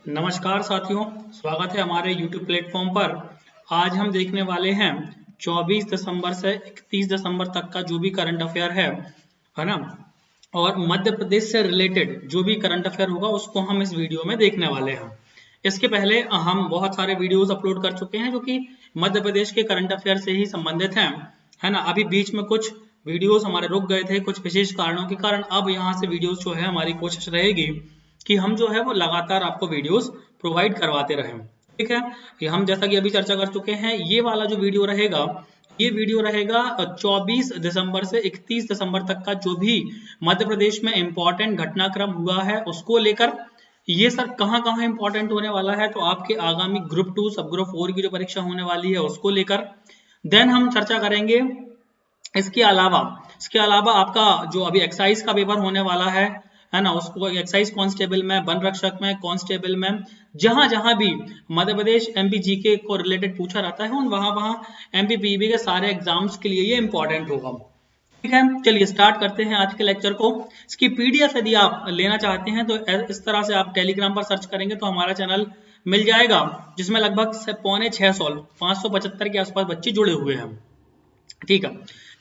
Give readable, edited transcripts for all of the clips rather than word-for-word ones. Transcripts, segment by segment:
नमस्कार साथियों, स्वागत है हमारे YouTube प्लेटफॉर्म पर। आज हम देखने वाले हैं 24 दिसंबर से 31 दिसंबर तक का जो भी करंट अफेयर है ना। और मध्य प्रदेश से रिलेटेड जो भी करंट अफेयर होगा उसको हम इस वीडियो में देखने वाले हैं। इसके पहले हम बहुत सारे वीडियोस अपलोड कर चुके हैं जो कि मध्य प्रदेश के करंट अफेयर से ही संबंधित हैं, है ना। अभी बीच में कुछ वीडियोस हमारे रुक गए थे कुछ विशेष कारणों के कारण। अब यहाँ से वीडियोस जो है हमारी कोशिश रहेगी कि हम जो है वो लगातार आपको वीडियोस प्रोवाइड करवाते रहें। ठीक है, ये हम जैसा कि अभी चर्चा कर चुके हैं, ये वाला जो वीडियो रहेगा ये वीडियो रहेगा 24 दिसंबर से 31 दिसंबर तक का जो भी मध्य प्रदेश में इंपॉर्टेंट घटनाक्रम हुआ है उसको लेकर। ये सर कहाँ कहाँ इंपॉर्टेंट होने वाला है, तो आपके आगामी ग्रुप 2 सब ग्रुप 4 की जो परीक्षा होने वाली है उसको लेकर देन हम चर्चा करेंगे। इसके अलावा आपका जो अभी एक्साइज का पेपर होने वाला है ना, उसको एक्साइज कांस्टेबल में, वन रक्षक में, कांस्टेबल में, जहां जहां भी मध्य प्रदेश एमपी जीके को रिलेटेड पूछा रहता है वहां एमपी पीबी के सारे एग्जाम्स के लिए ये इंपॉर्टेंट होगा। ठीक है, चलिए स्टार्ट करते हैं आज के लेक्चर को। इसकी पीडीएफ यदि आप लेना चाहते हैं तो इस तरह से आप टेलीग्राम पर सर्च करेंगे तो हमारा चैनल मिल जाएगा, जिसमें लगभग 575 के आसपास बच्चे जुड़े हुए हैं। ठीक है,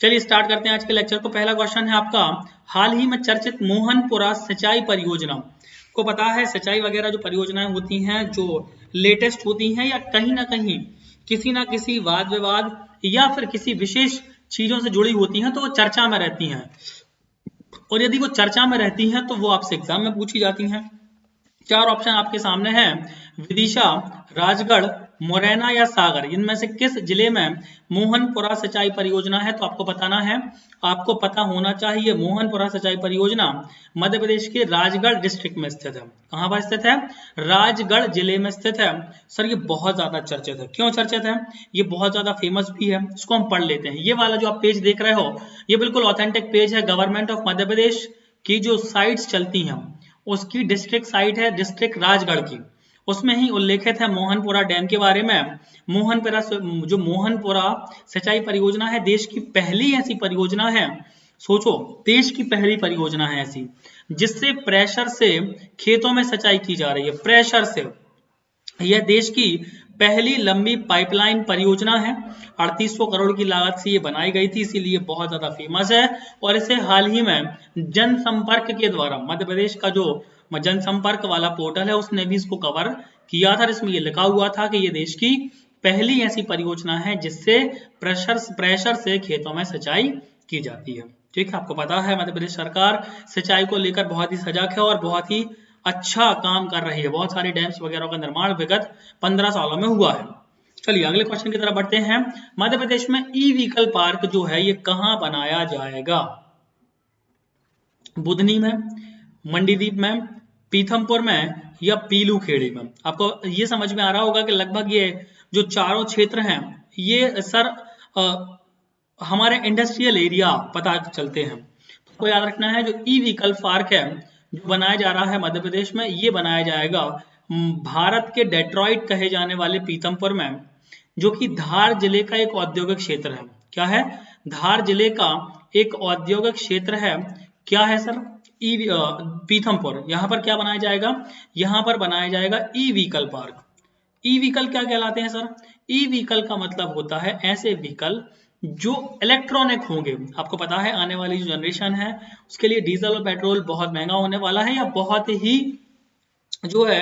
चलिए स्टार्ट करते हैं आज के लेक्चर को। पहला क्वेश्चन है आपका, हाल ही में चर्चित मोहनपुरा सिंचाई परियोजना को पता है। सिंचाई वगैरह जो परियोजनाएं होती हैं जो लेटेस्ट होती हैं या कहीं ना कहीं किसी ना किसी वाद विवाद या फिर किसी विशेष चीजों से जुड़ी होती हैं तो वो चर्चा में रहती हैं, और यदि वो चर्चा में रहती हैं तो वो आपसे एग्जाम में पूछी जाती हैं। चार ऑप्शन आपके सामने हैं, विदिशा, राजगढ़, मुरैना या सागर। इनमें से किस जिले में मोहनपुरा सिंचाई परियोजना है, तो आपको बताना है, आपको पता होना चाहिए। मोहनपुरा सिंचाई परियोजना मध्य प्रदेश के राजगढ़ डिस्ट्रिक्ट में स्थित है। कहां पर स्थित है? राजगढ़ जिले में स्थित है। सर ये बहुत ज्यादा चर्चित है। क्यों चर्चित है? ये बहुत ज्यादा फेमस भी है। इसको हम पढ़ लेते हैं। ये वाला जो आप पेज देख रहे हो ये बिल्कुल ऑथेंटिक पेज है। गवर्नमेंट ऑफ मध्य प्रदेश की जो साइट्स चलती हैं उसकी डिस्ट्रिक्ट साइट है, डिस्ट्रिक्ट राजगढ़ की, उसमें ही उल्लेखित है मोहनपुरा डैम के बारे में। मोहनपुरा सिंचाई परियोजना है देश की पहली ऐसी परियोजना है, सोचो, देश की पहली परियोजना है ऐसी जिससे प्रेशर से खेतों में सिंचाई की जा रही है। प्रेशर से, यह देश की पहली लंबी पाइपलाइन परियोजना है। 3800 करोड़ की लागत से ये बनाई गई थी, इसीलिए बहुत ज्यादा फेमस है। और इसे हाल ही में जनसंपर्क के द्वारा, मध्य प्रदेश का जो जनसंपर्क वाला पोर्टल है उसने भी इसको कवर किया था। इसमें ये लिखा हुआ था कि ये देश की पहली ऐसी परियोजना है जिससे प्रेशर से खेतों में सिंचाई की जाती है। ठीक है, आपको पता है मध्य प्रदेश सरकार सिंचाई को लेकर बहुत ही सजग है और बहुत ही अच्छा काम कर रही है। बहुत सारे डैम्स वगैरह का निर्माण विगत 15 सालों में हुआ है। चलिए अगले क्वेश्चन की तरफ बढ़ते हैं। मध्य प्रदेश में ई व्हीकल पार्क जो है ये कहां बनाया जाएगा? बुधनी में, मंडीदीप में, पीथमपुर में या पीलू खेड़ी में? आपको ये समझ में आ रहा होगा कि लगभग ये जो चारों क्षेत्र हैं ये सर हमारे इंडस्ट्रियल एरिया पता चलते हैं। तो याद रखना है जो ई व्हीकल पार्क है जो बनाया जा रहा है मध्य प्रदेश में, ये बनाया जाएगा भारत के डेट्रॉइट कहे जाने वाले पीथमपुर में, जो कि धार जिले का एक औद्योगिक क्षेत्र है। क्या है? धार जिले का एक औद्योगिक क्षेत्र है। क्या है सर? पीथमपुर। यहाँ पर क्या बनाया जाएगा? यहाँ पर बनाया जाएगा e vehicle park. E vehicle क्या कहलाते हैं सर? ई व्हीकल का मतलब होता है ऐसे व्हीकल जो इलेक्ट्रॉनिक होंगे। आपको पता है आने वाली जो जनरेशन है उसके लिए डीजल और पेट्रोल बहुत महंगा होने वाला है या बहुत ही जो है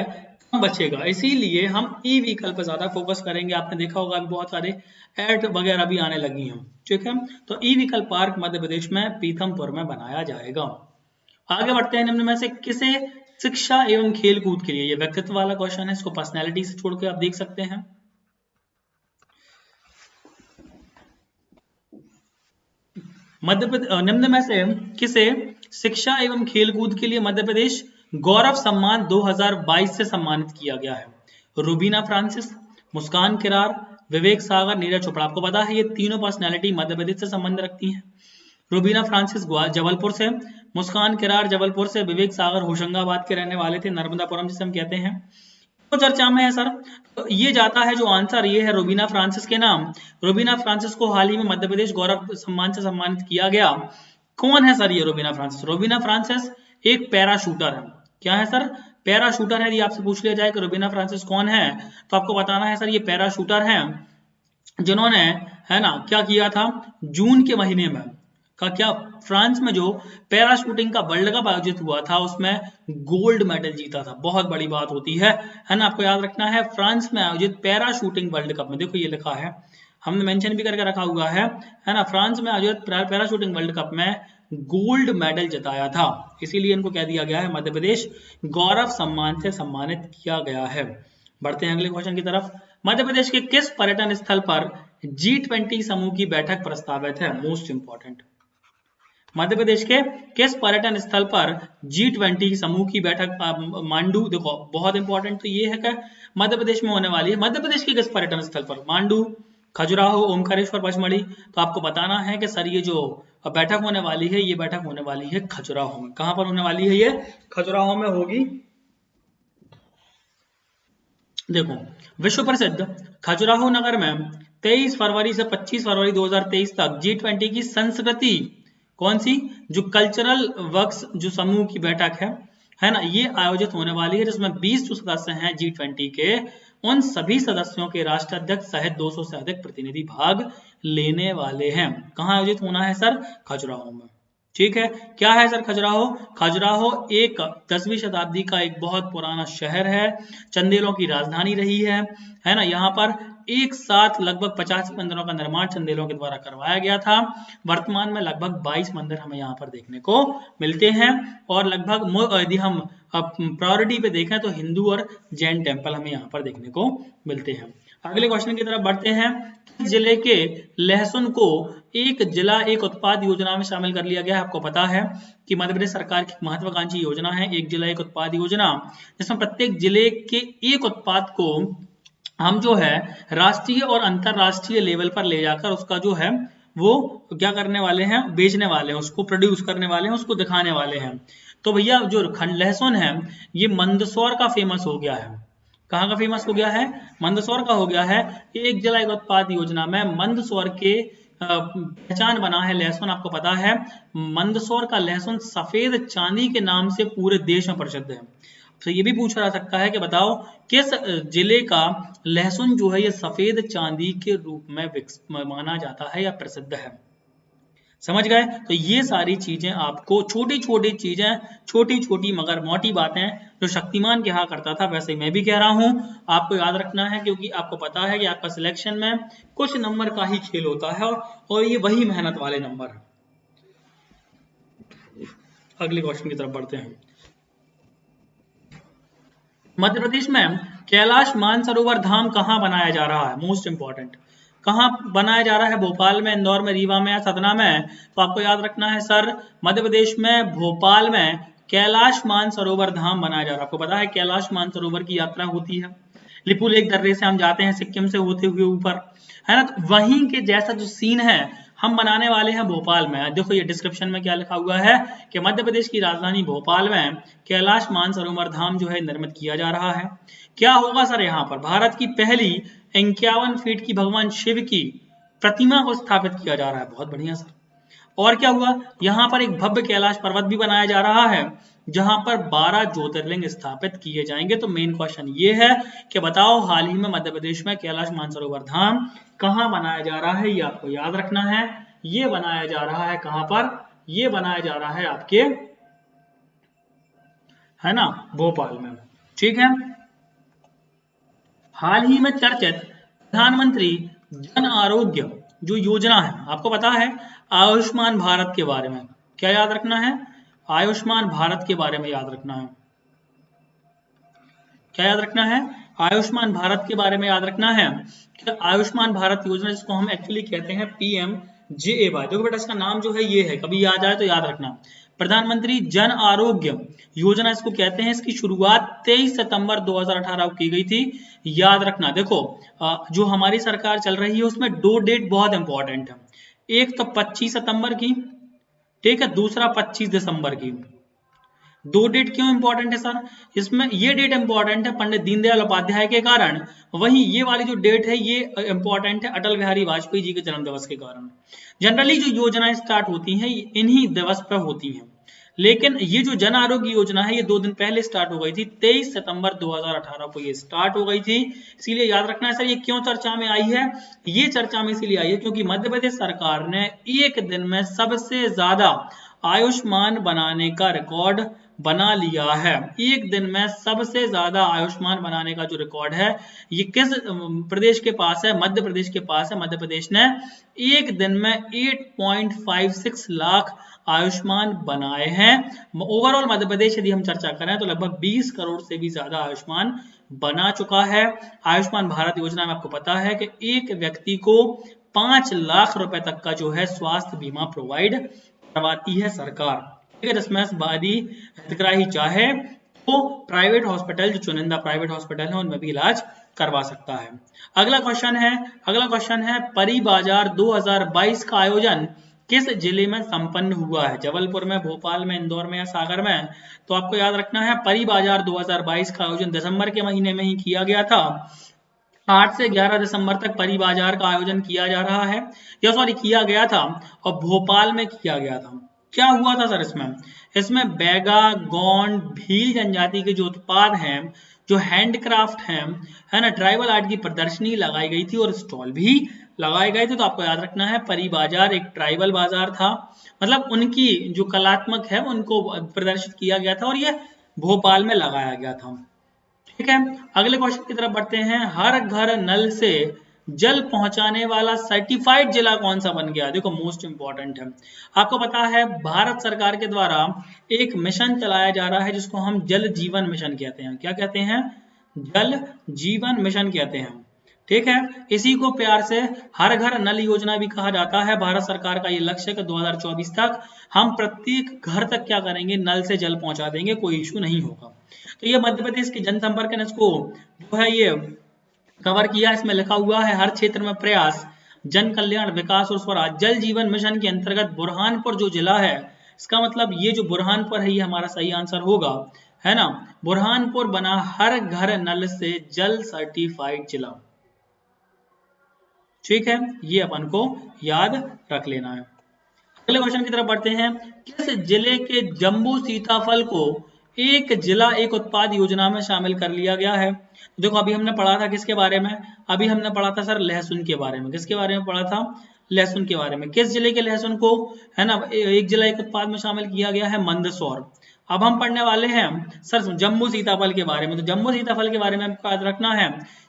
कम बचेगा, इसीलिए हम ई व्हीकल पर ज्यादा फोकस करेंगे। आपने देखा होगा बहुत सारे एड वगैरह भी आने लगी हैं। ठीक है, तो ई व्हीकल पार्क मध्य प्रदेश में पीथमपुर में बनाया जाएगा। आगे बढ़ते हैं। निम्न में से किसे शिक्षा एवं खेल कूद के लिए, ये व्यक्तित्व वाला क्वेश्चन है, इसको पर्सनैलिटी से छोड़ के आप देख सकते हैं। निम्न में से किसे शिक्षा एवं खेल कूद के लिए मध्य प्रदेश गौरव सम्मान 2022 से सम्मानित किया गया है? रूबीना फ्रांसिस, मुस्कान किरार, विवेक सागर, नीरज चोपड़ा। आपको पता है ये तीनों पर्सनैलिटी मध्य प्रदेश से संबंध रखती हैं। रूबीना फ्रांसिस जबलपुर से, मुस्कान किरार जबलपुर से, विवेक सागर होशंगाबाद के रहने वाले थे, नर्मदापुरम जिसे हम कहते हैं। तो चर्चा में है सर, तो ये जाता है जो आंसर ये है रूबीना फ्रांसिस के नाम। रूबीना फ्रांसिस को हाल ही में मध्य प्रदेश गौरव सम्मान से सम्मानित किया गया। कौन है सर ये रूबीना फ्रांसिस? रूबीना फ्रांसिस एक पैराशूटर है। क्या है सर? पैराशूटर है। यदि आपसे पूछ लिया जाए कि रुबीना फ्रांसिस कौन है, तो आपको बताना है सर ये पैराशूटर हैं जिन्होंने, है ना, क्या किया था, जून के महीने में क्या फ्रांस में जो पैराशूटिंग का वर्ल्ड कप आयोजित हुआ था उसमें गोल्ड मेडल जीता था। बहुत बड़ी बात होती है ना, आपको याद रखना है फ्रांस में आयोजित पैराशूटिंग वर्ल्ड कप में, देखो ये लिखा है, हमने मेंशन भी करके रखा हुआ है ना, फ्रांस में आयोजित पैराशूटिंग वर्ल्ड कप में गोल्ड मेडल जिताया था, इसीलिए इनको कह दिया गया है मध्य प्रदेश गौरव सम्मान से सम्मानित किया गया है। बढ़ते हैं अगले क्वेश्चन की तरफ। मध्य प्रदेश के किस पर्यटन स्थल पर G20 समूह की बैठक प्रस्तावित है? मोस्ट इंपॉर्टेंट, मध्य प्रदेश के किस पर्यटन स्थल पर G20 समूह की बैठक, मांडू, देखो बहुत इंपॉर्टेंट तो ये है कि मध्य प्रदेश में होने वाली है। मध्य प्रदेश के किस पर्यटन स्थल पर? मांडू, खजुराहो, ओमकारेश्वर, पचमढ़ी। तो आपको बताना है कि सर ये जो बैठक होने वाली है, ये बैठक होने वाली है खजुराहो में। कहां पर होने वाली है? ये खजुराहो में होगी। देखो विश्व प्रसिद्ध खजुराहो नगर में 23 फरवरी से 25 फरवरी 2023 तक G20 की संस्कृति, कौन सी, जो कल्चरल वर्क्स जो समूह की बैठक है ना, ये आयोजित होने वाली है, जिसमें 20 जो सदस्य हैं G20 के, उन सभी सदस्यों के राष्ट्राध्यक्ष सहित 200 से अधिक प्रतिनिधि भाग लेने वाले हैं। कहाँ आयोजित होना है सर? खजुराहो में। ठीक है, क्या है सर खजुराहो? खजुराहो एक 10वीं शताब्दी का एक बहुत पुराना शहर है, चंदेलों की राजधानी रही है ना। यहाँ पर एक साथ लगभग 50 मंदिरों का निर्माण चंदेलों के द्वारा करवाया गया था। वर्तमान में लगभग 22 मंदिर हमें यहाँ पर देखने को मिलते हैं, और लगभग यदि हम प्रायोरिटी पे देखें तो हिंदू और जैन टेम्पल हमें यहाँ पर देखने को मिलते हैं। अगले क्वेश्चन की तरफ बढ़ते हैं। जिले के लहसुन को एक जिला एक उत्पाद योजना में शामिल कर लिया गया है। आपको पता है कि मध्य प्रदेश सरकार की महत्वाकांक्षी योजना है एक जिला एक उत्पाद योजना, जिसमें प्रत्येक जिले के एक उत्पाद को हम जो है राष्ट्रीय और अंतरराष्ट्रीय लेवल पर ले जाकर उसका जो है वो क्या करने वाले हैं, बेचने वाले हैं, उसको प्रोड्यूस करने वाले हैं, उसको दिखाने वाले हैं। तो भैया जो लहसुन है ये मंदसौर का फेमस हो गया है। कहाँ का फेमस हो गया है? मंदसौर का हो गया है। एक जिला एक उत्पाद योजना में मंदसौर के पहचान बना है लहसुन। आपको पता है मंदसौर का लहसुन सफेद चांदी के नाम से पूरे देश में प्रसिद्ध है। तो ये भी पूछा जा सकता है कि बताओ किस जिले का लहसुन जो है ये सफेद चांदी के रूप में माना जाता है या प्रसिद्ध है। समझ गए? तो ये सारी चीजें आपको, छोटी छोटी चीजें, छोटी छोटी मगर मोटी बातें, जो शक्तिमान कहा करता था वैसे मैं भी कह रहा हूं, आपको याद रखना है, क्योंकि आपको पता है कि आपका सिलेक्शन में कुछ नंबर का ही खेल होता है और ये वही मेहनत वाले नंबर है। अगले क्वेश्चन की तरफ बढ़ते हैं। मध्य प्रदेश में कैलाश मानसरोवर धाम कहाँ बनाया जा रहा है? मोस्ट इंपॉर्टेंट, कहाँ बनाया जा रहा है? भोपाल में, इंदौर में, रीवा में या सतना में? तो आपको याद रखना है सर मध्य प्रदेश में भोपाल में कैलाश मानसरोवर धाम बनाया जा रहा है। आपको पता है कैलाश मानसरोवर की यात्रा होती है, लिपुलेख दर्रे से हम जाते हैं सिक्किम से होते हुए ऊपर, है ना। तो वहीं के जैसा जो सीन है हम बनाने वाले हैं भोपाल में। देखो ये डिस्क्रिप्शन में क्या लिखा हुआ है कि मध्य प्रदेश की राजधानी भोपाल में कैलाश मानसरोवर धाम जो है निर्मित किया जा रहा है। क्या होगा सर यहाँ पर? भारत की पहली 51 फीट की भगवान शिव की प्रतिमा को स्थापित किया जा रहा है। बहुत बढ़िया सर। और क्या हुआ? यहाँ पर एक भव्य कैलाश पर्वत भी बनाया जा रहा है जहां पर 12 ज्योतिर्लिंग स्थापित किए जाएंगे। तो मेन क्वेश्चन ये है कि बताओ हाल ही में मध्य प्रदेश में कैलाश मानसरोवर धाम कहाँ बनाया जा रहा है? ये आपको याद रखना है। ये बनाया जा रहा है कहां पर? ये बनाया जा रहा है आपके, है ना, भोपाल में। ठीक है। हाल ही में चर्चित प्रधानमंत्री जन आरोग्य जो योजना है, आपको पता है आयुष्मान भारत के बारे में क्या याद रखना है? आयुष्मान भारत के बारे में याद रखना है। क्या याद रखना है? आयुष्मान भारत के बारे में याद रखना है कि आयुष्मान भारत योजना, जिसको हम एक्चुअली कहते हैं PMJAY, देखो बेटा इसका नाम जो है ये है, कभी याद आए तो याद रखना, प्रधानमंत्री जन आरोग्य योजना इसको कहते हैं। इसकी शुरुआत 23 सितंबर 2018 को की गई थी। याद रखना, देखो जो हमारी सरकार चल रही है उसमें 2 डेट बहुत इंपॉर्टेंट है। एक तो 25 सितंबर की, ठीक है, दूसरा 25 दिसंबर की। 2 डेट क्यों इंपॉर्टेंट है सर? इसमें ये डेट इंपॉर्टेंट है पंडित दीनदयाल उपाध्याय के कारण, वहीं ये वाली जो डेट है ये इंपॉर्टेंट है अटल बिहारी वाजपेयी जी के जन्म दिवस के कारण। जनरली जो योजनाएं स्टार्ट होती हैं इन्हीं दिवस पर होती हैं, लेकिन ये जो जन आरोग्य योजना है ये 2 दिन पहले स्टार्ट हो गई थी, 23 सितंबर 2018 को ये स्टार्ट हो गई थी। इसीलिए याद रखना है सर, ये क्यों चर्चा में आई है? ये चर्चा में इसीलिए आई है क्योंकि मध्य प्रदेश सरकार ने एक दिन में सबसे ज्यादा आयुष्मान बनाने का रिकॉर्ड बना लिया है। एक दिन में सबसे ज्यादा आयुष्मान बनाने का जो रिकॉर्ड है ये किस प्रदेश के पास है? मध्य प्रदेश के पास है। मध्य प्रदेश ने एक दिन में 8.56 लाख आयुष्मान बनाए हैं। ओवरऑल मध्य प्रदेश यदि हम चर्चा करें तो लगभग 20 करोड़ से भी ज्यादा आयुष्मान बना चुका है। आयुष्मान भारत योजना में आपको पता है कि एक व्यक्ति को 5 लाख रुपए तक का जो है स्वास्थ्य बीमा प्रोवाइड करवाती है सरकार। जिसमें यदि हितग्राही चाहे तो प्राइवेट हॉस्पिटल, जो चुनिंदा प्राइवेट हॉस्पिटल है उनमें भी इलाज करवा सकता है। अगला क्वेश्चन है परी बाजार 2022 का आयोजन किस जिले में संपन्न हुआ है? जबलपुर में, भोपाल में, इंदौर में या सागर में? तो आपको याद रखना है परी बाजार 2022 का आयोजन दिसंबर के महीने में ही किया गया था। 8 से 11 दिसंबर तक परी बाजार का आयोजन किया जा रहा है, या सॉरी किया गया था, और भोपाल में किया गया था। क्या हुआ था सर इसमें बैगा, गोंड, भील जनजाति के जो उत्पाद हैं, जो हैंडक्राफ्ट हैं, है ना, ट्राइबल आर्ट की प्रदर्शनी लगाई गई थी और स्टॉल भी लगाए गए थे। तो आपको याद रखना है परी बाजार एक ट्राइबल बाजार था, मतलब उनकी जो कलात्मक है उनको प्रदर्शित किया गया था और ये भोपाल में लगाया गया था। ठीक है, अगले क्वेश्चन की तरफ बढ़ते हैं। हर घर नल से जल पहुंचाने वाला सर्टिफाइड जिला कौन सा बन गया? देखो मोस्ट इंपॉर्टेंट है, आपको पता है भारत सरकार के द्वारा एक मिशन चलाया जा रहा है जिसको हम जल जीवन मिशन कहते हैं। क्या कहते हैं? जल जीवन मिशन कहते हैं। ठीक है, इसी को प्यार से हर घर नल योजना भी कहा जाता है। भारत सरकार का ये लक्ष्य है कि 2024 तक हम प्रत्येक घर तक क्या करेंगे? नल से जल पहुंचा देंगे, कोई इश्यू नहीं होगा। तो ये मध्य प्रदेश के जनसंपर्क ने इसको जो है ये कवर किया। इसमें लिखा हुआ है हर क्षेत्र में प्रयास, जन कल्याण, विकास और स्वराज। जल जीवन मिशन के अंतर्गत बुरहानपुर जो जिला है, इसका मतलब ये जो बुरहानपुर है ये हमारा सही आंसर होगा, है ना। बुरहानपुर बना हर घर नल से जल सर्टिफाइड जिला। ठीक है, ये अपन को याद रख लेना है। अगले क्वेश्चन की तरफ बढ़ते हैं। किस जिले के जम्बू सीताफल को एक जिला एक उत्पाद योजना में शामिल कर लिया गया है? देखो अभी हमने पढ़ा था किसके बारे में? अभी हमने पढ़ा था सर लहसुन के बारे में। किसके बारे में पढ़ा था? लहसुन के बारे में। किस जिले के लहसुन को, है ना, एक जिला एक उत्पाद में शामिल किया गया है? मंदसौर। अब हम पढ़ने वाले हैं सर जम्बू सीताफल के बारे में। तो जम्बू सीताफल के बारे में आपको याद रखना है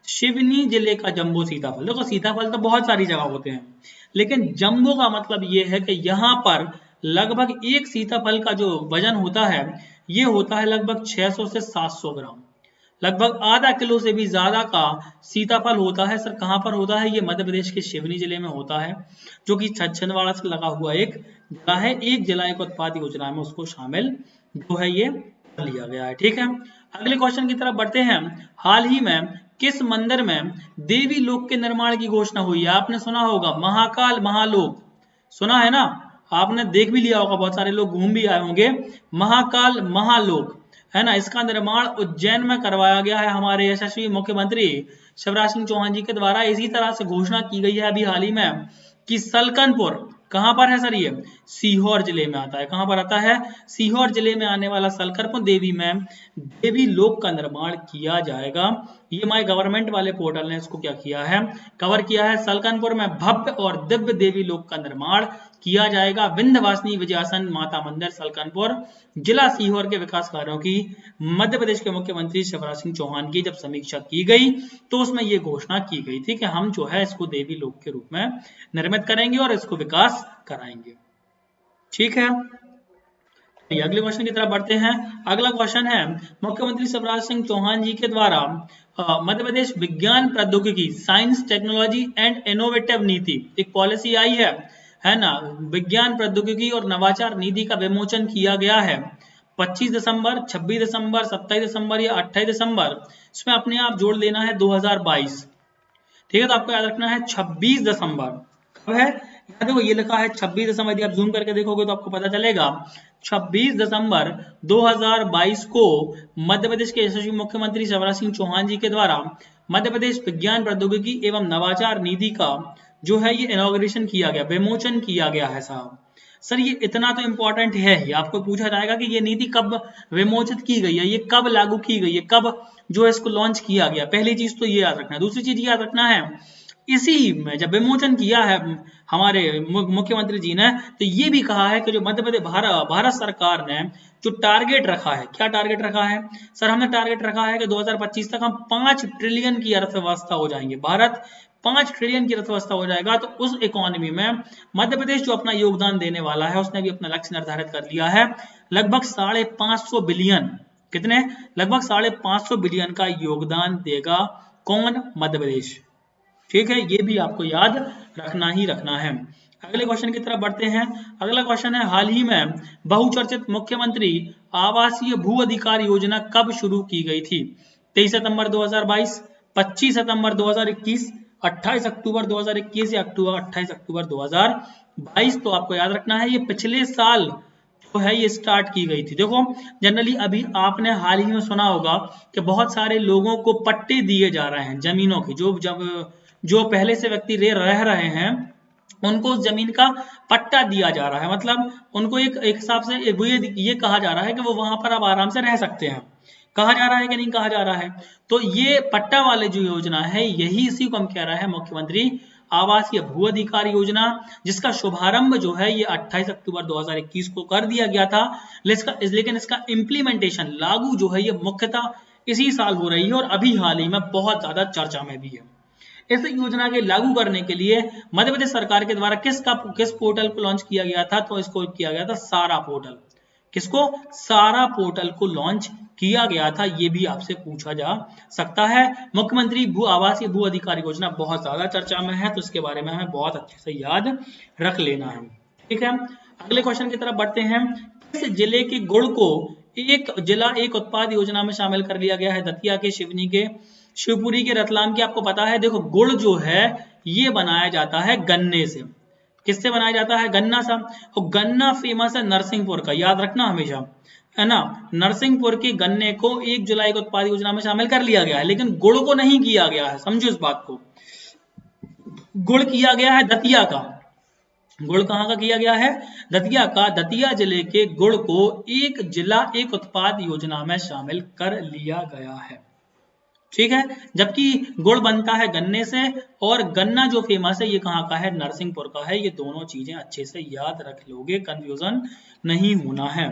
सिवनी जिले का जम्बू सीताफल। देखो सीताफल तो बहुत सारी जगह होते हैं, लेकिन जम्बू का मतलब ये है कि यहाँ पर लगभग एक सीताफल का जो वजन होता है ये होता है लगभग 600 से 700 ग्राम, लगभग आधा किलो से भी ज्यादा का सीताफल होता है। सर कहाँ पर होता है? ये मध्य प्रदेश के सिवनी जिले में होता है, जो कि छिंदवाड़ा से लगा हुआ एक जिला है। एक जिला एक उत्पाद योजना में उसको शामिल जो है ये कर लिया गया है। ठीक है, अगले क्वेश्चन की तरफ बढ़ते हैं। हाल ही में किस मंदिर में देवी लोक के निर्माण की घोषणा हुई है? आपने सुना होगा महाकाल महालोक, सुना है ना, आपने देख भी लिया होगा, बहुत सारे लोग घूम भी आए होंगे। महाकाल महालोक, है ना, इसका निर्माण उज्जैन में करवाया गया है हमारे यशस्वी मुख्यमंत्री शिवराज सिंह चौहान जी के द्वारा। इसी तरह से घोषणा की गई है अभी हाल ही में कि सलकनपुर, कहां पर है सर? ये सीहोर जिले में आता है। कहां पर आता है? सीहोर जिले में आने वाला सलकनपुर देवी में देवी लोक का निर्माण किया जाएगा। ये माय गवर्नमेंट वाले पोर्टल ने इसको क्या किया है? कवर किया है। सलकनपुर में भव्य और दिव्य देवी लोक का निर्माण किया जाएगा। विंध्यवासिनी विजयासन माता मंदिर सलकनपुर, जिला सीहोर के विकास कार्यों की मध्य प्रदेश के मुख्यमंत्री शिवराज सिंह चौहान की जब समीक्षा की गई तो उसमें ये घोषणा की गई थी कि हम जो है इसको देवी लोक के रूप में निर्मित करेंगे और इसको विकास कराएंगे। ठीक है, अगले क्वेश्चन की तरफ बढ़ते हैं। अगला क्वेश्चन है मुख्यमंत्री शिवराज सिंह चौहान जी के द्वारा मध्य प्रदेश विज्ञान प्रौद्योगिकी, साइंस टेक्नोलॉजी एंड इनोवेटिव नीति, एक पॉलिसी आई है ना, विज्ञान प्रौद्योगिकी और नवाचार नीति का विमोचन किया गया है 25 दिसंबर, 26 दिसंबर, 27 दिसंबर या 28 दिसंबर। इसमें अपने आप जोड़ लेना है 2022। ठीक है, तो आपको याद रखना है 26 दिसंबर। कब है? देखो ये लिखा है 26 दिसंबर, यदि आप जूम करके देखोगे तो आपको पता चलेगा 26 दिसंबर 2022 को मध्य प्रदेश के यशस्वी मुख्यमंत्री शिवराज सिंह चौहान जी के द्वारा मध्य प्रदेश विज्ञान प्रौद्योगिकी एवं नवाचार नीति का जो है ये इनॉग्रेशन किया गया, विमोचन किया गया है साहब। सर ये इतना तो इम्पोर्टेंट है ही, आपको पूछा जाएगा कि ये नीति कब विमोचित की गई है, ये कब लागू की गई है, कब जो है इसको लॉन्च किया गया। पहली चीज तो ये याद रखना है। दूसरी चीज याद रखना है, इसी में जब विमोचन किया है हमारे मुख्यमंत्री जी ने, तो ये भी कहा है कि जो मध्य प्रदेश भारत सरकार ने जो टारगेट रखा है, क्या टारगेट रखा है सर? हमने टारगेट रखा है कि 2025 तक हम 5 ट्रिलियन की अर्थव्यवस्था हो जाएंगे, भारत 5 ट्रिलियन की अर्थव्यवस्था हो जाएगा। तो उस इकोनॉमी में मध्य प्रदेश जो अपना योगदान देने वाला है, उसने भी अपना लक्ष्य निर्धारित कर लिया है, लगभग 550 बिलियन, कितने? लगभग 550 बिलियन का योगदान देगा कौन? मध्य प्रदेश। ठीक है, ये भी आपको याद रखना ही रखना है। अगले क्वेश्चन की तरफ बढ़ते हैं। अगला क्वेश्चन है, हाल ही में बहुचर्चित मुख्यमंत्री आवासीय भू अधिकार योजना कब शुरू की गई थी? 23 सितंबर 2022, 25 सितंबर 2021, 28 अक्टूबर 2021 या 28 अक्टूबर 2022? तो आपको याद रखना है, ये पिछले साल तो है ये स्टार्ट की गई थी। देखो जनरली अभी आपने हाल ही में सुना होगा कि बहुत सारे लोगों को पट्टे दिए जा रहे हैं जमीनों की, जो पहले से व्यक्ति रह रहे हैं उनको उस जमीन का पट्टा दिया जा रहा है, मतलब उनको एक हिसाब से ये कहा जा रहा है कि वो वहां पर अब आराम से रह सकते हैं। कहा जा रहा है कि नहीं कहा जा रहा है? तो ये पट्टा वाले जो योजना है, यही इसी को हम कह रहे हैं मुख्यमंत्री आवासीय भू अधिकार योजना, जिसका शुभारंभ जो है ये 28 अक्टूबर 2021 को कर दिया गया था। लेकिन इसका इम्प्लीमेंटेशन, लागू जो है ये मुख्यतः इसी साल हो रही है और अभी हाल ही में बहुत ज्यादा चर्चा में भी है। इस योजना के लागू करने के लिए मध्य प्रदेश सरकार के द्वारा किस पोर्टल को लॉन्च किया गया था? तो इसको किया गया था सारा पोर्टल। किसको? सारा पोर्टल को लॉन्च किया गया था। ये भी आपसे पूछा जा सकता है। मुख्यमंत्री आवासीय भू अधिकार योजना बहुत ज्यादा चर्चा में है, तो इसके बारे में हमें बहुत अच्छे से याद रख लेना है। ठीक है, अगले क्वेश्चन की तरफ बढ़ते हैं। किस जिले के गुड़ को एक जिला एक उत्पाद योजना में शामिल कर लिया गया है? दतिया के, शिवनी के, शिवपुरी के, रतलाम के? आपको पता है, देखो गुड़ जो है ये बनाया जाता है गन्ने से। किससे बनाया जाता है? गन्ना से। और गन्ना फेमस है नरसिंहपुर का, याद रखना हमेशा, है ना। नरसिंहपुर के गन्ने को एक जुलाई एक उत्पाद योजना में शामिल कर लिया गया है, लेकिन गुड़ को नहीं किया गया है, समझो इस बात को। गुड़ किया गया है दतिया का। गुड़ कहाँ का किया गया है? दतिया का। दतिया जिले के गुड़ को एक जिला एक उत्पाद योजना में शामिल कर लिया गया है। ठीक है, जबकि गुड़ बनता है गन्ने से और गन्ना जो फेमस है ये कहाँ का है? नरसिंहपुर का है। ये दोनों चीजें अच्छे से याद रख लोगे, कंफ्यूजन नहीं होना है।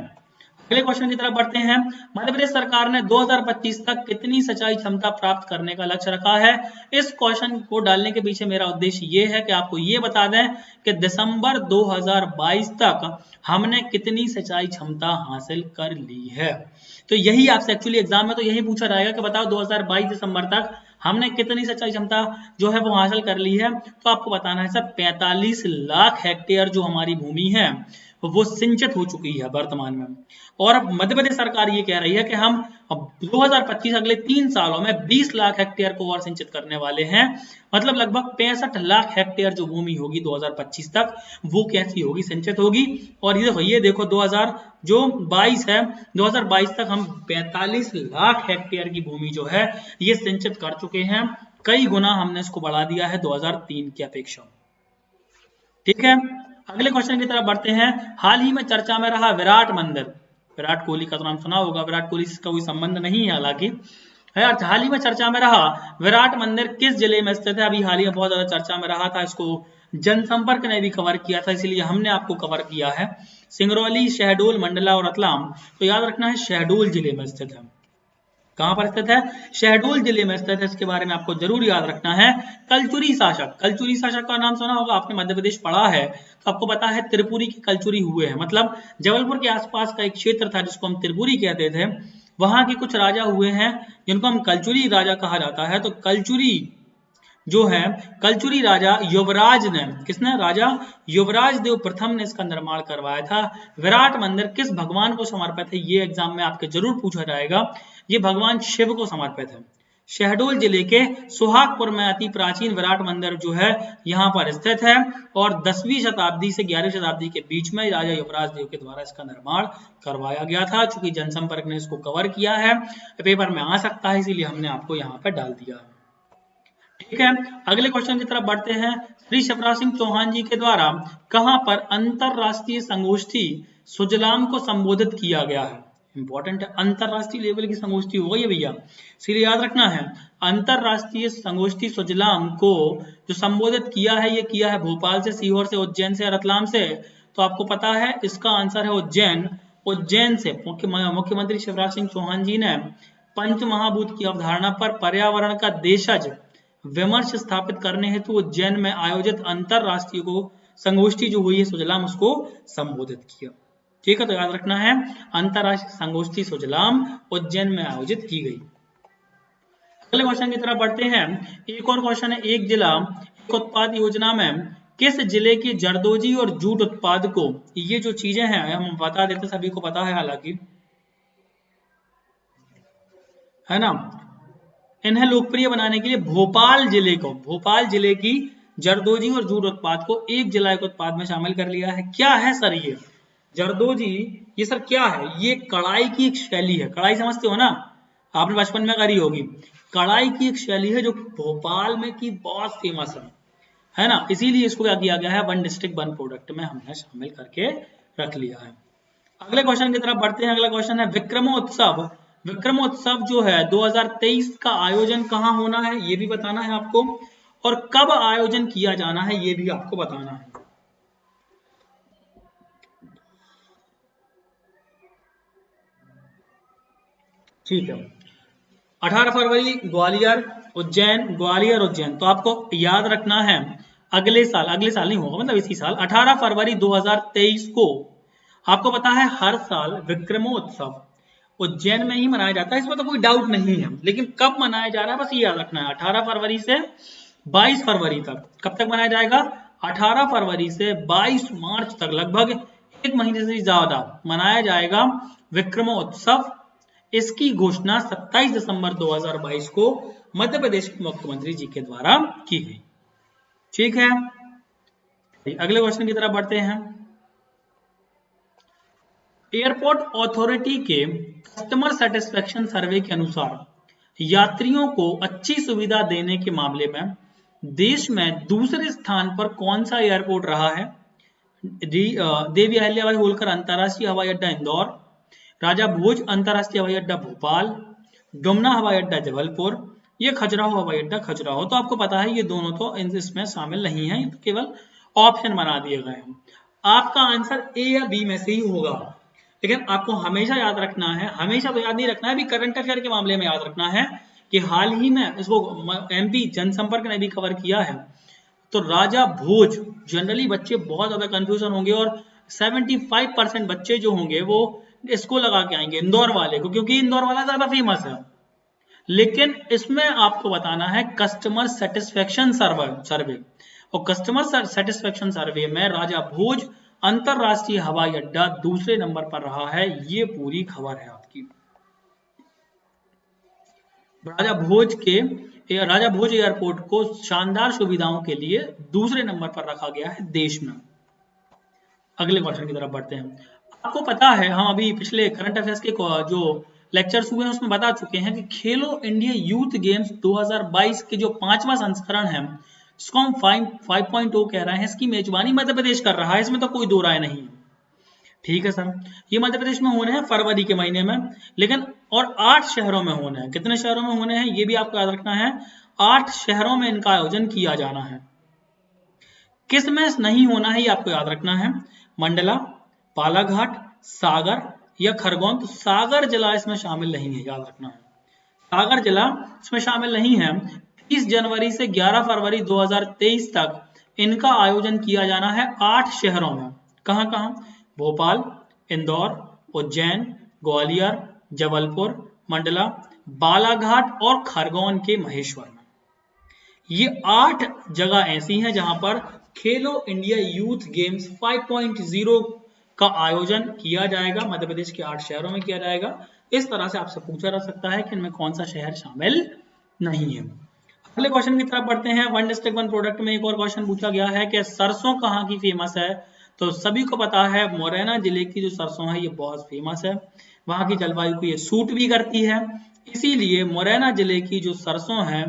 अगले क्वेश्चन की तरफ बढ़ते हैं। मध्य प्रदेश सरकार ने 2025 तक कितनी सिंचाई क्षमता प्राप्त करने का लक्ष्य रखा है? इस क्वेश्चन को डालने के पीछे मेरा उद्देश्य ये है कि आपको ये बता दें कि दिसंबर 2022 तक हमने कितनी सिंचाई क्षमता हासिल कर ली है। तो यही आपसे एक्चुअली एग्जाम में तो यही पूछा जाएगा कि बताओ 2022 दिसंबर तक हमने कितनी सिंचाई क्षमता जो है वो हासिल कर ली है। तो आपको बताना है सर 45 लाख हेक्टेयर जो हमारी भूमि है वो सिंचित हो चुकी है वर्तमान में। और अब मध्य प्रदेश सरकार ये कह रही है कि हम 2025 अगले 3 सालों में 20 लाख हेक्टेयर को और सिंचित करने वाले हैं। मतलब लगभग 65 लाख हेक्टेयर जो भूमि होगी 2025 तक वो कैसी होगी? सिंचित होगी। और ये देखो 2022 है, 2022 तक हम 45 लाख हेक्टेयर की भूमि जो है ये सिंचित कर चुके हैं। कई गुना हमने इसको बढ़ा दिया है 2003 की अपेक्षा। ठीक है, अगले क्वेश्चन की तरफ बढ़ते हैं। हाल ही में चर्चा में रहा विराट मंदिर, विराट कोहली का तो नाम सुना होगा, विराट कोहली से कोई संबंध नहीं है हालांकि, है। हाल ही में चर्चा में रहा विराट मंदिर किस जिले में स्थित है? अभी हाल ही में बहुत ज्यादा चर्चा में रहा था, इसको जनसंपर्क ने भी कवर किया था, इसलिए हमने आपको कवर किया है। सिंगरौली, शहडोल, मंडला और रतलाम। तो याद रखना है शहडोल जिले में स्थित है। कहां पर स्थित है? शहडोल जिले में स्थित है। इसके बारे में आपको जरूर याद रखना है। कलचुरी शासक, कलचुरी शासक का नाम सुना होगा आपने, मध्य प्रदेश पढ़ा है तो आपको पता है त्रिपुरी के कलचुरी हुए हैं। मतलब जबलपुर के आसपास का एक क्षेत्र था जिसको हम त्रिपुरी कहते थे, वहां के कुछ राजा हुए हैं जिनको हम कलचुरी राजा कहा जाता है। तो कलचुरी जो है, कलचुरी राजा युवराज ने, किसने? राजा युवराज देव प्रथम ने इसका निर्माण करवाया था। विराट मंदिर किस भगवान को समर्पित है? ये एग्जाम में आपके जरूर पूछा जाएगा। ये भगवान शिव को समर्पित है। शहडोल जिले के सुहागपुर में अति प्राचीन विराट मंदिर जो है यहाँ पर स्थित है और 10वीं शताब्दी से 11वीं शताब्दी के बीच में राजा युवराज देव के द्वारा इसका निर्माण करवाया गया था। चूंकि जनसंपर्क ने इसको कवर किया है, पेपर में आ सकता है, इसीलिए हमने आपको यहाँ पर डाल दिया है। ठीक है, अगले क्वेश्चन की तरफ बढ़ते हैं। श्री शिवराज सिंह चौहान जी के द्वारा कहां पर अंतरराष्ट्रीय संगोष्ठी सुजलाम को संबोधित किया गया है? इंपॉर्टेंट है, अंतरराष्ट्रीय लेवल की संगोष्ठी हो गई है भैया, इसलिए याद रखना है। अंतरराष्ट्रीय संगोष्ठी सुजलाम को जो संबोधित किया है, ये किया है भोपाल से, सीहोर से, उज्जैन से, रतलाम से। तो आपको पता है इसका आंसर है उज्जैन। उज्जैन से मुख्यमंत्री शिवराज सिंह चौहान जी ने पंच महाभूत की अवधारणा पर पर्यावरण का देशज विमर्श स्थापित करने हेतु उज्जैन में आयोजित अंतरराष्ट्रीय संगोष्ठी जो हुई है सुजलाम, उसको संबोधित किया। ठीक है, तो याद रखना है अंतरराष्ट्रीय संगोष्ठी सुजलाम उज्जैन में आयोजित की गई। अगले क्वेश्चन की तरफ बढ़ते हैं। एक और क्वेश्चन है, एक जिला एक उत्पाद योजना में किस जिले के जरदोजी और जूट उत्पाद को, ये जो चीजें हैं हम बता देते, सभी को पता है हालांकि, है ना, इन्हें लोकप्रिय बनाने के लिए भोपाल जिले की जरदोजी और जूट उत्पाद को एक जिला एक उत्पाद में शामिल कर लिया है। क्या है सर ये जरदोजी? ये सर क्या है? ये कढ़ाई की एक शैली है। कढ़ाई समझते हो ना, आपने बचपन में करी होगी। कढ़ाई की एक शैली है जो भोपाल में की बहुत फेमस है ना, इसीलिए इसको क्या किया गया है, वन डिस्ट्रिक्ट वन प्रोडक्ट में हमने शामिल करके रख लिया है। अगले क्वेश्चन की तरफ बढ़ते हैं। अगला क्वेश्चन है विक्रमोत्सव। विक्रमोत्सव जो है 2023 का आयोजन कहाँ होना है, ये भी बताना है आपको, और कब आयोजन किया जाना है ये भी आपको बताना है। ठीक है, 18 फरवरी ग्वालियर उज्जैन। तो आपको याद रखना है अगले साल नहीं होगा, मतलब इसी साल 18 फरवरी 2023 को, आपको पता है हर साल विक्रमोत्सव उज्जैन में ही मनाया जाता है, इसमें तो कोई डाउट नहीं है। लेकिन कब मनाया जा रहा है बस ये याद रखना है, 18 फरवरी से 22 फरवरी तक। कब तक मनाया जाएगा? 18 फरवरी से 22 मार्च तक, लगभग एक महीने से ज्यादा मनाया जाएगा विक्रमोत्सव। इसकी घोषणा 27 दिसंबर 2022 को मध्य प्रदेश के मुख्यमंत्री जी के द्वारा की गई। ठीक है, अगले क्वेश्चन की तरफ बढ़ते हैं। एयरपोर्ट अथॉरिटी के कस्टमर सेटिस्फेक्शन सर्वे के अनुसार यात्रियों को अच्छी सुविधा देने के मामले में देश में दूसरे स्थान पर कौन सा एयरपोर्ट रहा है? देवी अहिल्याबाई होलकर अंतरराष्ट्रीय हवाई अड्डा इंदौर, राजा भोज अंतरराष्ट्रीय हवाई अड्डा भोपाल, डुमना हवाई अड्डा जबलपुर, ये खजुराहो हवाई अड्डा खजुराहो। तो आपको पता है ये दोनों तो इसमें शामिल नहीं है, ये तो केवल ऑप्शन बना दिए गए हैं। आपका आंसर ए या बी में से ही होगा, लेकिन आपको हमेशा याद रखना है, हमेशा तो याद नहीं रखना है, अभी करंट अफेयर के मामले में याद रखना है कि हाल ही में इसको एमपी जनसंपर्क ने भी कवर किया है। तो राजा भोज, जनरली बच्चे बहुत ज्यादा कंफ्यूजन होंगे और 75% बच्चे जो होंगे वो इसको लगा के आएंगे इंदौर वाले को, क्योंकि इंदौर वाला ज्यादा फेमस है। लेकिन इसमें आपको बताना है कस्टमर सेटिस्फेक्शन सर्वे, और कस्टमर सेटिस्फेक्शन सर्वे में राजा भोज अंतरराष्ट्रीय हवाई अड्डा दूसरे नंबर पर रहा है। ये पूरी खबर है आपकी। राजा भोज एयरपोर्ट को शानदार सुविधाओं के लिए दूसरे नंबर पर रखा गया है देश में। अगले क्वेश्चन की तरफ बढ़ते हैं। आपको पता है हम अभी पिछले करंट अफेयर्स के जो लेक्चर्स हुए हैं उसमें बता चुके हैं कि खेलो इंडिया यूथ गेम्स 2022 के जो 5वां संस्करण है, जिसको हम 5.0 कह रहे हैं, इसकी मेजबानी मध्य प्रदेश कर रहा है, इसमें तो कोई दो राय नहीं है। ठीक है सर, ये मध्य प्रदेश में होने हैं फरवरी के महीने में, लेकिन और 8 शहरों में होने हैं। कितने शहरों में होने हैं ये भी आपको याद रखना है, 8 शहरों में इनका आयोजन किया जाना है। किस में नहीं होना है ये आपको याद रखना है, मंडला, बालाघाट, सागर या खरगोन। तो सागर जिला इसमें शामिल नहीं है, याद रखना है, सागर जिला इसमें शामिल नहीं है। 30 जनवरी से 11 फरवरी 2023 तक इनका आयोजन किया जाना है 8 शहरों में। कहाँ कहाँ? भोपाल, इंदौर, उज्जैन, ग्वालियर, जबलपुर, मंडला, बालाघाट और खरगोन के महेश्वर में। ये 8 जगह ऐसी हैं जहां पर खेलो इंडिया यूथ गेम्स 5.0 का आयोजन किया जाएगा, मध्य प्रदेश के 8 शहरों में किया जाएगा। इस तरह से आपसे पूछा जा सकता है कि इनमें कौन सा शहर शामिल नहीं है। अगले क्वेश्चन की तरफ बढ़ते हैं। वन डिस्ट्रिक्ट वन प्रोडक्ट में एक और क्वेश्चन पूछा गया है कि सरसों कहाँ की फेमस है? तो सभी को पता है मुरैना जिले की जो सरसों है ये बहुत फेमस है, वहां की जलवायु को ये सूट भी करती है, इसीलिए मुरैना जिले की जो सरसों है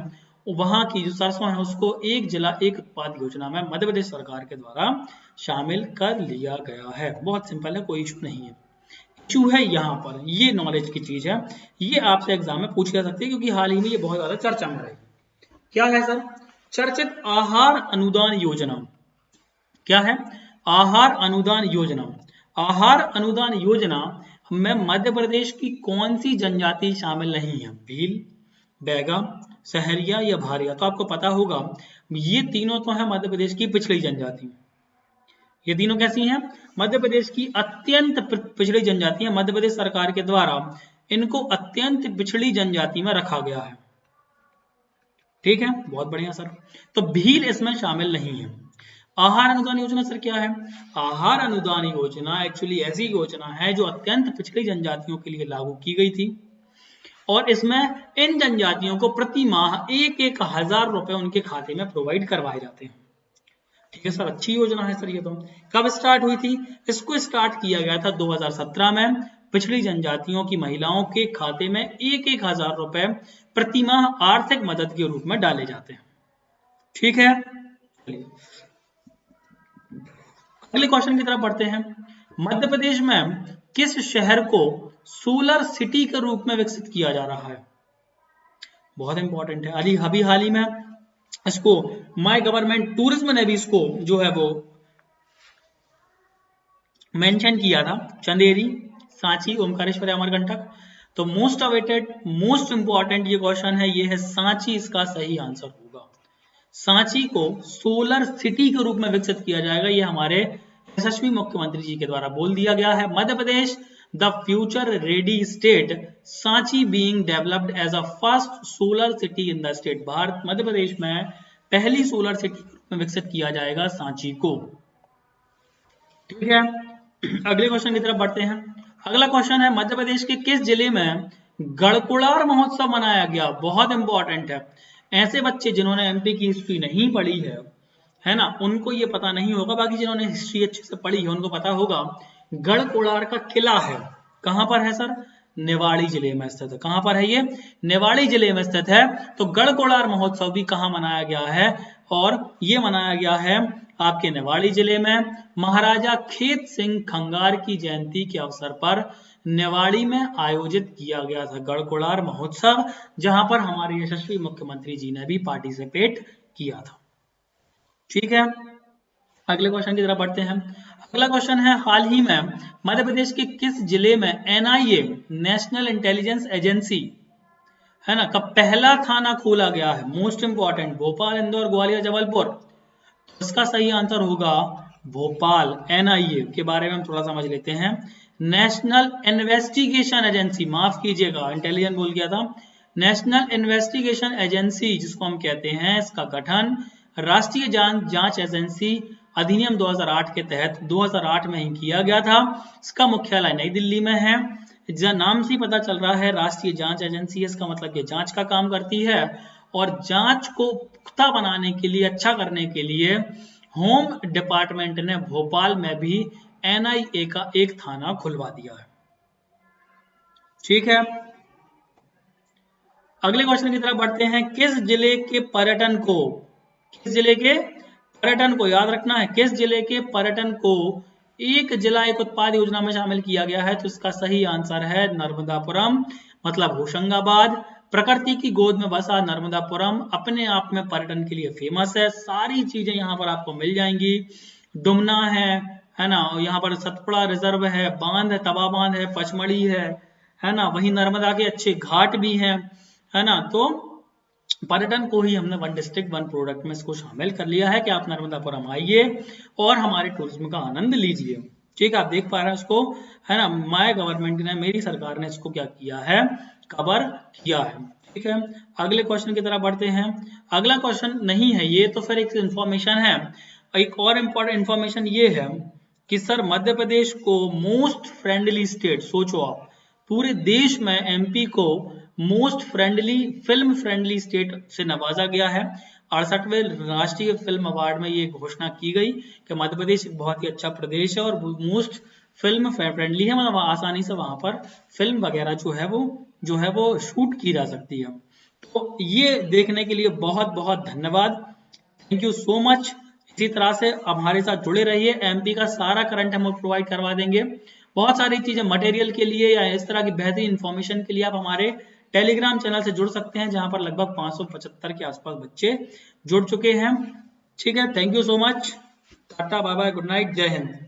वहां की जो सरसों है उसको एक जिला एक उत्पाद योजना में मध्य प्रदेश सरकार के द्वारा शामिल कर लिया गया है। बहुत सिंपल है, कोई इशू नहीं है। इशू है यहाँ पर, ये नॉलेज की चीज है, ये आपसे एग्जाम में पूछी जा सकती है क्योंकि हाल ही में ये बहुत ज्यादा चर्चा में रही। क्या है सर? चर्चित आहार अनुदान योजना। क्या है? आहार अनुदान योजना। आहार अनुदान योजना में मध्य प्रदेश की कौन सी जनजाति शामिल नहीं है? भील, बैगा, सहरिया या भारिया। तो आपको पता होगा ये तीनों तो है मध्य प्रदेश की पिछड़ी जनजाति। ये तीनों कैसी हैं? मध्य प्रदेश की अत्यंत पिछड़ी जनजाति है। मध्य प्रदेश सरकार के द्वारा इनको अत्यंत पिछड़ी जनजाति में रखा गया है। ठीक है, बहुत बढ़िया सर। तो भील इसमें शामिल नहीं है। आहार अनुदान योजना सर क्या है? आहार अनुदान योजना एक्चुअली ऐसी योजना है जो अत्यंत पिछड़ी जनजातियों के लिए लागू की गई थी और इसमें इन जनजातियों को प्रति माह 1,000 रुपए उनके खाते में प्रोवाइड करवाए जाते हैं। ठीक है सर, अच्छी योजना है सर ये तो। कब स्टार्ट हुई थी? इसको स्टार्ट किया गया था 2017 में। पिछड़ी जनजातियों की महिलाओं के खाते में 1,000 रुपए प्रति माह आर्थिक मदद के रूप में डाले जाते हैं। ठीक है, अगले क्वेश्चन की तरफ बढ़ते हैं। मध्य प्रदेश में किस शहर को सोलर सिटी के रूप में विकसित किया जा रहा है? बहुत इंपॉर्टेंट है। अभी हाल ही में इसको माय गवर्नमेंट टूरिज्म ने भी इसको जो है वो मेंशन किया था। चंदेरी, सांची, ओमकारेश्वर, अमरकंटक। तो मोस्ट अवेटेड मोस्ट इंपॉर्टेंट ये क्वेश्चन है, ये है सांची इसका सही आंसर होगा। सांची को सोलर सिटी के रूप में विकसित किया जाएगा, ये हमारे यशस्वी मुख्यमंत्री जी के द्वारा बोल दिया गया है। Madhya Pradesh the future ready state, Sanchi being developed as a first solar city in the state. Bharat Madhya Pradesh में पहली सोलर सिटी के रूप में विकसित किया जाएगा सांची को। ठीक है, अगले क्वेश्चन की तरफ बढ़ते हैं। अगला क्वेश्चन है, मध्य प्रदेश के किस जिले में गढ़कुड़ार महोत्सव मनाया गया? बहुत इंपॉर्टेंट है। ऐसे बच्चे जिन्होंने एमपी की हिस्ट्री नहीं पढ़ी है ना, उनको ये पता नहीं होगा। बाकी जिन्होंने हिस्ट्री अच्छे से पढ़ी है उनको पता होगा। गढ़कुड़ार का किला है, कहां पर है सर? निवाड़ी जिले में स्थित है। कहां पर है ये? निवाड़ी जिले में स्थित है। तो गढ़कुड़ार महोत्सव भी कहां मनाया गया है? और ये मनाया गया है आपके निवाड़ी जिले में। महाराजा खेत सिंह खंगार की जयंती के अवसर पर निवाड़ी में आयोजित किया गया था गढ़कुड़ार महोत्सव, जहां पर हमारे यशस्वी मुख्यमंत्री जी ने भी पार्टिसिपेट किया था। ठीक है, अगले क्वेश्चन की तरफ बढ़ते हैं। अगला क्वेश्चन है, हाल ही में मध्य प्रदेश के किस जिले में एनआईए नेशनल इंटेलिजेंस एजेंसी है ना का पहला थाना खोला गया है? Most important, Bhopal, Indore, Gwalior, Jabalpur. तो इसका सही आंसर होगा भोपाल। एनआईए के बारे में हम थोड़ा समझ लेते हैं। नेशनल इन्वेस्टिगेशन एजेंसी, माफ कीजिएगा इंटेलिजेंस बोल गया था। नेशनल इन्वेस्टिगेशन एजेंसी जिसको हम कहते हैं, इसका गठन राष्ट्रीय जांच एजेंसी अधिनियम 2008 के तहत 2008 में ही किया गया था। इसका मुख्यालय नई दिल्ली में है। नाम से ही पता चल रहा है राष्ट्रीय जांच एजेंसी, इसका मतलब ये जांच का काम करती है। और जांच को पुख्ता बनाने के लिए, अच्छा करने के लिए होम डिपार्टमेंट ने भोपाल में भी एनआईए का एक थाना खुलवा दिया है। ठीक है, अगले क्वेश्चन की तरफ बढ़ते हैं। किस जिले के पर्यटन को याद रखना है, किस जिले के पर्यटन को एक जिला एक उत्पाद योजना में शामिल किया गया है? तो इसका सही आंसर है नर्मदापुरम, मतलब होशंगाबाद। प्रकृति की गोद में बसा नर्मदापुरम अपने आप में पर्यटन के लिए फेमस है। सारी चीजें यहाँ पर आपको मिल जाएंगी। डुमना है ना, यहाँ पर सतपुड़ा रिजर्व है, बांध है, तवा बांध है, पचमढ़ी है ना, वहीं नर्मदा के अच्छे घाट भी हैं, है ना। तो पर्यटन को ही हमने वन डिस्ट्रिक्ट वन प्रोडक्ट में इसको शामिल कर लिया है कि आप नर्मदापुरम आइए और हमारे टूरिज्म का आनंद लीजिए। ठीक है, आप देख पा रहे हैं उसको, है ना, माय गवर्नमेंट ने, मेरी सरकार ने इसको क्या किया है, कवर किया है। ठीक है, अगले क्वेश्चन की तरफ बढ़ते हैं। अगला क्वेश्चन नहीं है ये, तो फिर एक इंफॉर्मेशन है। एक और इम्पोर्टेंट इंफॉर्मेशन ये है कि सर मध्य प्रदेश को मोस्ट फ्रेंडली स्टेट, सोचो आप, पूरे देश में एमपी को most friendly, film friendly state से नवाजा गया है। 68वें राष्ट्रीय फिल्म अवार्ड में ये घोषणा की गई कि मध्य प्रदेश एक बहुत ही अच्छा प्रदेश है और मोस्ट फिल्म फ्रेंडली है, मतलब आसानी से वहां पर फिल्म वगैरह जो है वो शूट की जा सकती है। तो ये देखने के लिए बहुत बहुत धन्यवाद, थैंक यू सो मच। इसी तरह से हमारे साथ जुड़े रहिए, एमपी का सारा करंट हम प्रोवाइड करवा देंगे। बहुत सारी चीजें मटेरियल के लिए या इस तरह की बेहतरीन इंफॉर्मेशन के लिए आप हमारे टेलीग्राम चैनल से जुड़ सकते हैं, जहां पर लगभग 575 के आसपास बच्चे जुड़ चुके हैं। ठीक है, thank you so much, tata bye bye, good night, जय हिंद।